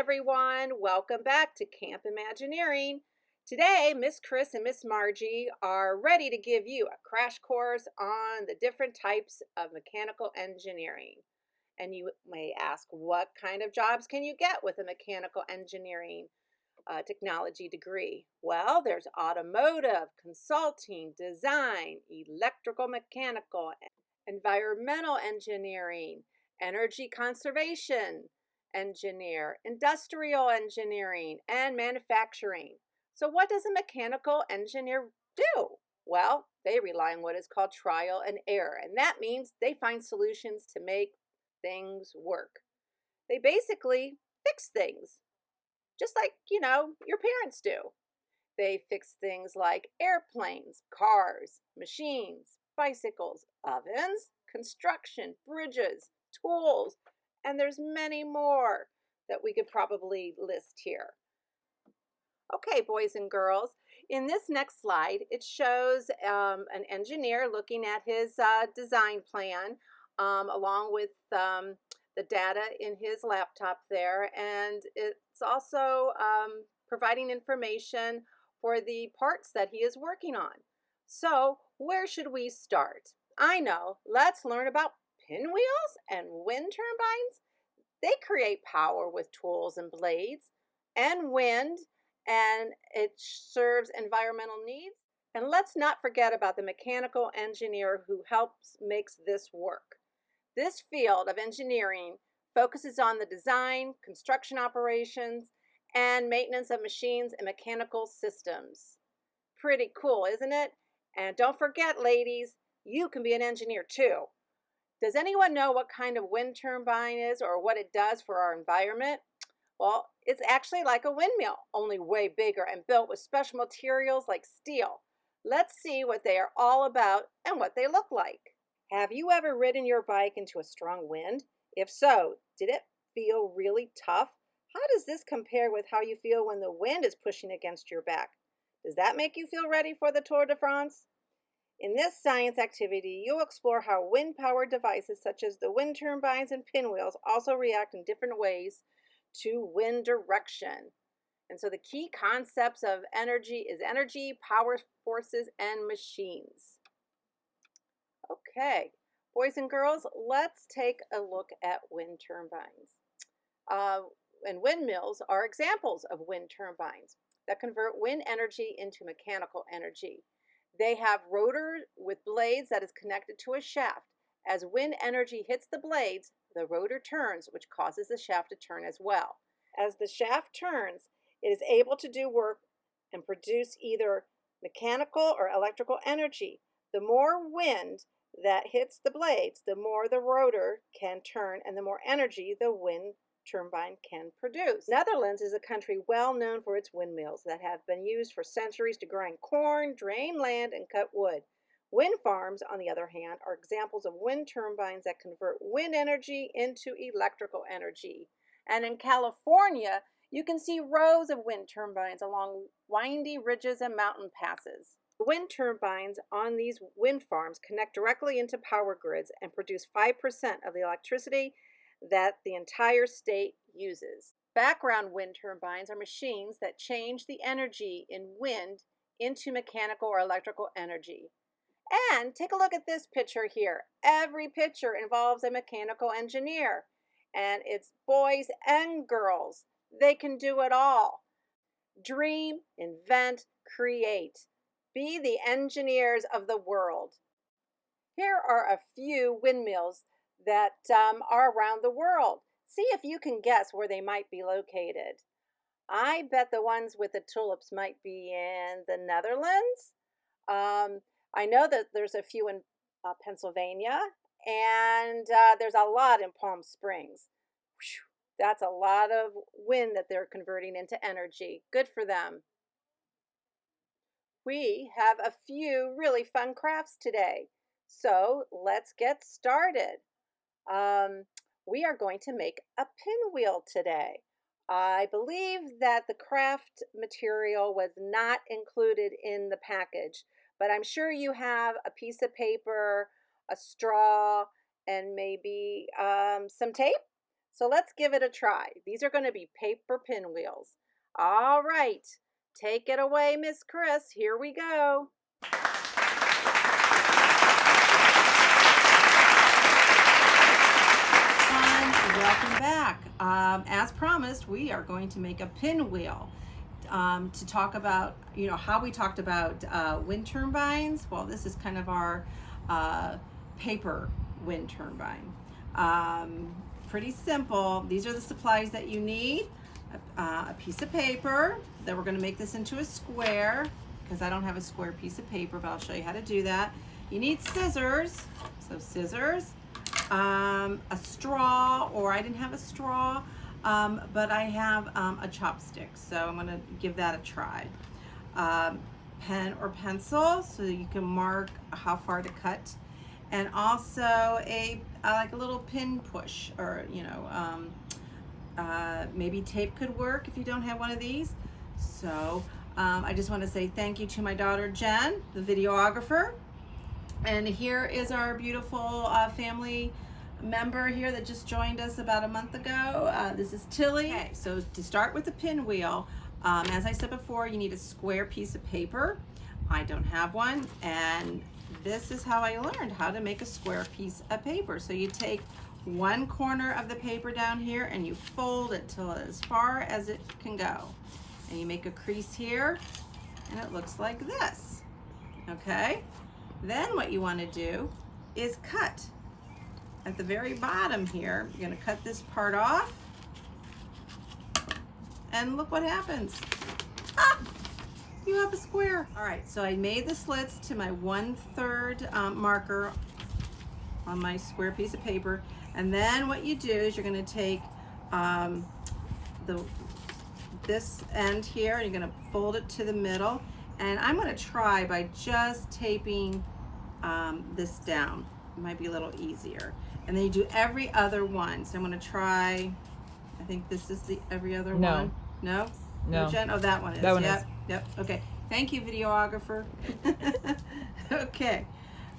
everyone. Welcome back to Camp Imagineering. Today, Miss Chris and Miss Margie are ready to give you a crash course on the different types of mechanical engineering. And you may ask, what kind of jobs can you get with a mechanical engineering technology degree? Well, there's automotive, consulting, design, electrical mechanical, environmental engineering, energy conservation engineer, industrial engineering, and manufacturing. So what does a mechanical engineer do? Well, they rely on what is called trial and error, and that means they find solutions to make things work. They basically fix things, just like, your parents do. They fix things like airplanes, cars, machines, bicycles, ovens, construction, bridges, tools, and there's many more that we could probably list here. Okay, boys and girls, in this next slide, it shows an engineer looking at his design plan along with the data in his laptop there, and it's also providing information for the parts that he is working on. So where should we start? I know, let's learn about pinwheels and wind turbines. They create power with tools and blades and wind, and it serves environmental needs. And let's not forget about the mechanical engineer who helps makes this work. This field of engineering focuses on the design, construction operations, and maintenance of machines and mechanical systems. Pretty cool, isn't it? And don't forget, ladies, you can be an engineer too. Does anyone know what kind of wind turbine is or what it does for our environment? Well, it's actually like a windmill, only way bigger and built with special materials like steel. Let's see what they are all about and what they look like. Have you ever ridden your bike into a strong wind? If so, did it feel really tough? How does this compare with how you feel when the wind is pushing against your back? Does that make you feel ready for the Tour de France? In this science activity, you'll explore how wind-powered devices such as the wind turbines and pinwheels also react in different ways to wind direction. And so the key concepts of energy is energy, power forces, and machines. Okay, boys and girls, let's take a look at wind turbines. And windmills are examples of wind turbines that convert wind energy into mechanical energy. They have rotors with blades that is connected to a shaft. As wind energy hits the blades, the rotor turns, which causes the shaft to turn as well. As the shaft turns, it is able to do work and produce either mechanical or electrical energy. The more wind that hits the blades, the more the rotor can turn and the more energy the wind turbine can produce. Netherlands is a country well known for its windmills that have been used for centuries to grind corn, drain land, and cut wood. Wind farms, on the other hand, are examples of wind turbines that convert wind energy into electrical energy. And in California, you can see rows of wind turbines along windy ridges and mountain passes. The wind turbines on these wind farms connect directly into power grids and produce 5% of the electricity that the entire state uses. Background wind turbines are machines that change the energy in wind into mechanical or electrical energy. And take a look at this picture here. Every picture involves a mechanical engineer, and it's boys and girls. They can do it all. Dream, invent, create. Be the engineers of the world. Here are a few windmills that are around the world. See if you can guess where they might be located. I bet the ones with the tulips might be in the Netherlands. I know that there's a few in Pennsylvania, and there's a lot in Palm Springs. Whew, that's a lot of wind that they're converting into energy. Good for them. We have a few really fun crafts today, so let's get started. We are going to make a pinwheel today. I believe that the craft material was not included in the package, but I'm sure you have a piece of paper, a straw, and maybe some tape. So let's give it a try. These are going to be paper pinwheels. All right, take it away, Miss Chris. Here we go. Welcome back. As promised, we are going to make a pinwheel to talk about, how we talked about wind turbines. Well, this is kind of our paper wind turbine. Pretty simple. These are the supplies that you need. A piece of paper. Then we're going to make this into a square because I don't have a square piece of paper, but I'll show you how to do that. You need scissors. So scissors. A straw, or I didn't have a straw, but I have a chopstick, so I'm going to give that a try. Pen or pencil, so you can mark how far to cut, and also like a little pin push, or maybe tape could work if you don't have one of these. So I just want to say thank you to my daughter Jen, the videographer. And here is our beautiful family member here that just joined us about a month ago. This is Tilly. Okay, so to start with the pinwheel, as I said before, you need a square piece of paper. I don't have one, and this is how I learned how to make a square piece of paper. So you take one corner of the paper down here and you fold it till as far as it can go. And you make a crease here, and it looks like this. Okay? Then what you want to do is cut. At the very bottom here, you're going to cut this part off. And look what happens. Ah! You have a square. All right, so I made the slits to my 1/3 marker on my square piece of paper. And then what you do is you're going to take this end here, and you're going to fold it to the middle. And I'm going to try by just taping this down. It might be a little easier. And then you do every other one. So I'm going to try, I think this is the every other one. No? No, Jen? Oh, that one is. That one yep. is. Yep. Okay. Thank you, videographer. Okay.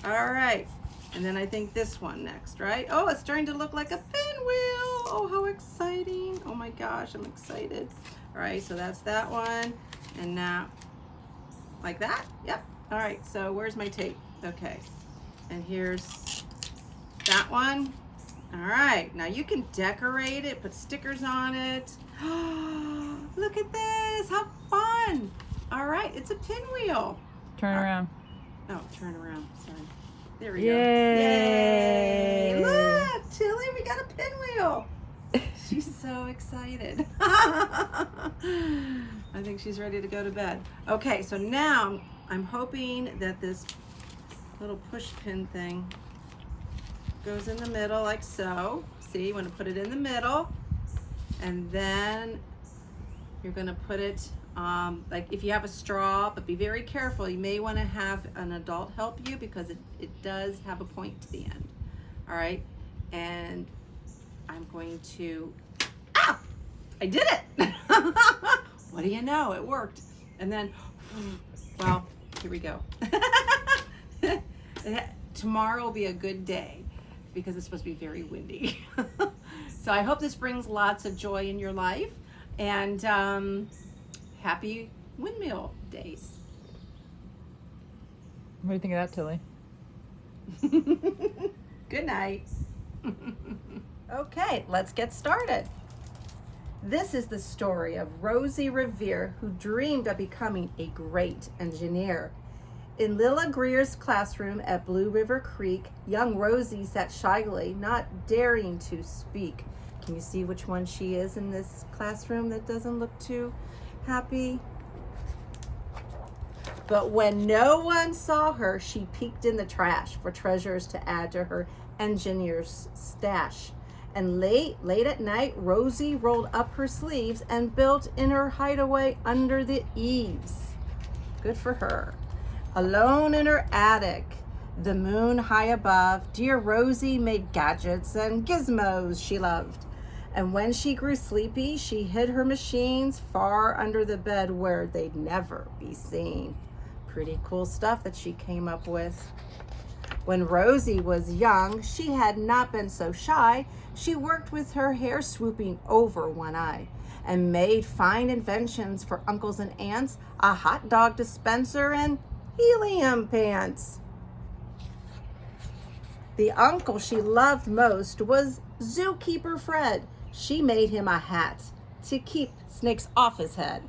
All right. And then I think this one next, right? Oh, it's starting to look like a pinwheel. Oh, how exciting. Oh my gosh, I'm excited. All right, so that's that one. And now, like that? Yep. All right, so where's my tape? Okay. And here's that one. All right, now you can decorate it, put stickers on it. Look at this, how fun. All right, it's a pinwheel. Turn around. Oh, turn around, sorry. There we Yay. go. Yay! Look, Tilly, we got a pinwheel. She's so excited. I think she's ready to go to bed. Okay, so now I'm hoping that this little push pin thing goes in the middle like so. See, you want to put it in the middle, and then you're going to put it like if you have a straw, but be very careful. You may want to have an adult help you because it does have a point to the end. All right, and I'm going to, I did it. What do you know, it worked. And then, well, here we go. Tomorrow will be a good day because it's supposed to be very windy. So I hope this brings lots of joy in your life, and happy windmill days. What do you think of that, Tilly? Good night. Okay, let's get started. This is the story of Rosie Revere, who dreamed of becoming a great engineer. In Lilla Greer's classroom at Blue River Creek, young Rosie sat shyly, not daring to speak. Can you see which one she is in this classroom that doesn't look too happy? But when no one saw her, she peeked in the trash for treasures to add to her engineer's stash. And late at night, Rosie rolled up her sleeves and built in her hideaway under the eaves. Good for her. Alone in her attic, the moon high above, dear Rosie made gadgets and gizmos she loved. And when she grew sleepy, she hid her machines far under the bed where they'd never be seen. Pretty cool stuff that she came up with. When Rosie was young, she had not been so shy. She worked with her hair swooping over one eye and made fine inventions for uncles and aunts, a hot dog dispenser and helium pants. The uncle she loved most was Zookeeper Fred. She made him a hat to keep snakes off his head.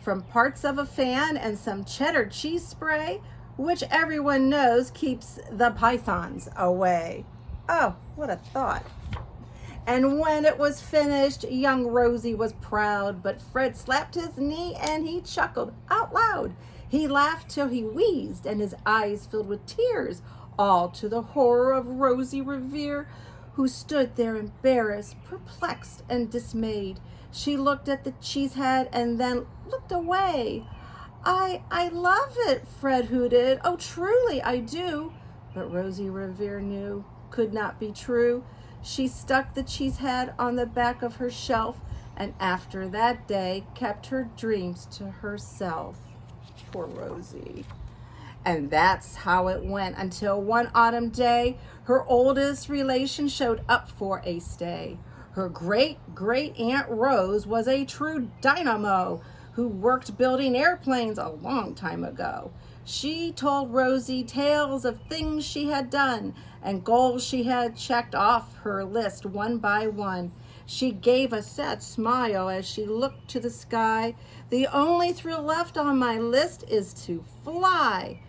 From parts of a fan and some cheddar cheese spray, which everyone knows keeps the pythons away. Oh, what a thought. And when it was finished, young Rosie was proud, but Fred slapped his knee and he chuckled out loud. He laughed till he wheezed and his eyes filled with tears, all to the horror of Rosie Revere, who stood there embarrassed, perplexed, and dismayed. She looked at the cheese head and then looked away. I love it, Fred hooted. Oh, truly, I do. But Rosie Revere knew could not be true. She stuck the cheese head on the back of her shelf, and after that day kept her dreams to herself. Poor Rosie. And that's how it went until one autumn day, her oldest relation showed up for a stay. Her great-great-aunt Rose was a true dynamo who worked building airplanes a long time ago. She told Rosie tales of things she had done and goals she had checked off her list one by one. She gave a sad smile as she looked to the sky. The only thrill left on my list is to fly.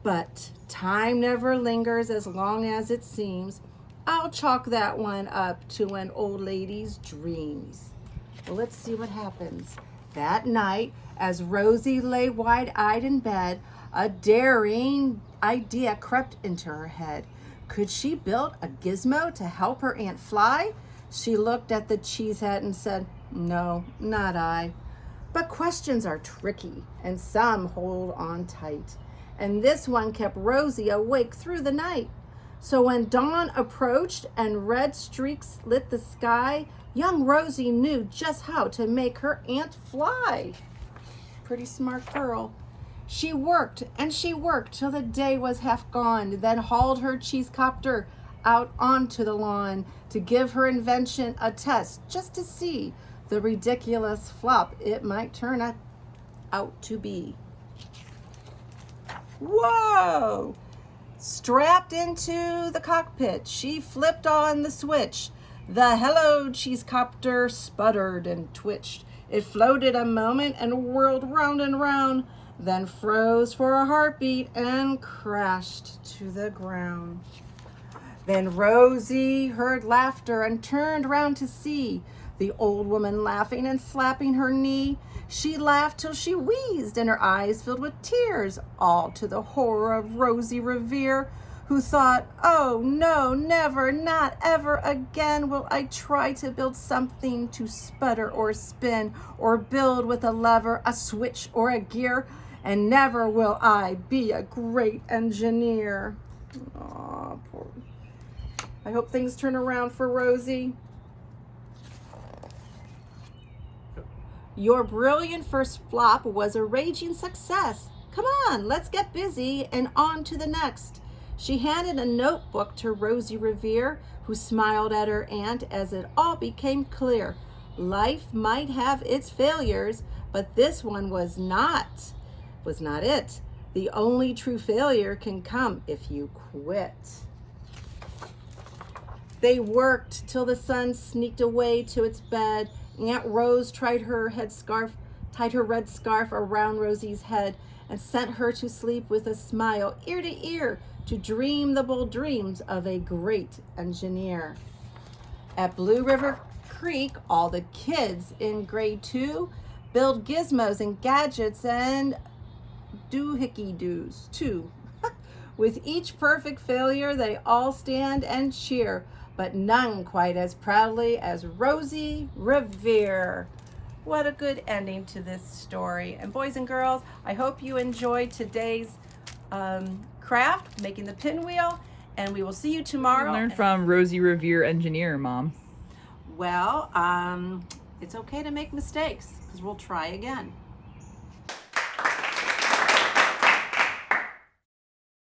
But time never lingers as long as it seems. I'll chalk that one up to an old lady's dreams. Well, let's see what happens. That night, as Rosie lay wide-eyed in bed, a daring idea crept into her head. Could she build a gizmo to help her aunt fly? She looked at the cheesehead and said, "No, not I." But questions are tricky, and some hold on tight. And this one kept Rosie awake through the night. So when dawn approached and red streaks lit the sky, young Rosie knew just how to make her aunt fly. Pretty smart girl. She worked and she worked till the day was half gone, then hauled her cheesecopter out onto the lawn to give her invention a test just to see the ridiculous flop it might turn out to be. Whoa! Strapped into the cockpit, she flipped on the switch. The Hello Cheesecopter sputtered and twitched. It floated a moment and whirled round and round, then froze for a heartbeat and crashed to the ground. Then Rosie heard laughter and turned round to see the old woman laughing and slapping her knee. She laughed till she wheezed and her eyes filled with tears, all to the horror of Rosie Revere, who thought, "Oh no, never, not ever again will I try to build something to sputter or spin or build with a lever, a switch, or a gear, and never will I be a great engineer." Aw, poor. I hope things turn around for Rosie. Your brilliant first flop was a raging success. Come on, let's get busy and on to the next. She handed a notebook to Rosie Revere, who smiled at her aunt as it all became clear. Life might have its failures, but this one was not it. The only true failure can come if you quit. They worked till the sun sneaked away to its bed. Aunt Rose tied her red scarf around Rosie's head and sent her to sleep with a smile ear to ear to dream the bold dreams of a great engineer. At Blue River Creek, all the kids in grade 2 build gizmos and gadgets and doohickey-doos too. With each perfect failure, they all stand and cheer, but none quite as proudly as Rosie Revere. What a good ending to this story. And boys and girls, I hope you enjoyed today's craft, making the pinwheel, and we will see you tomorrow. Learn from Rosie Revere, engineer, Mom. Well, it's okay to make mistakes because we'll try again.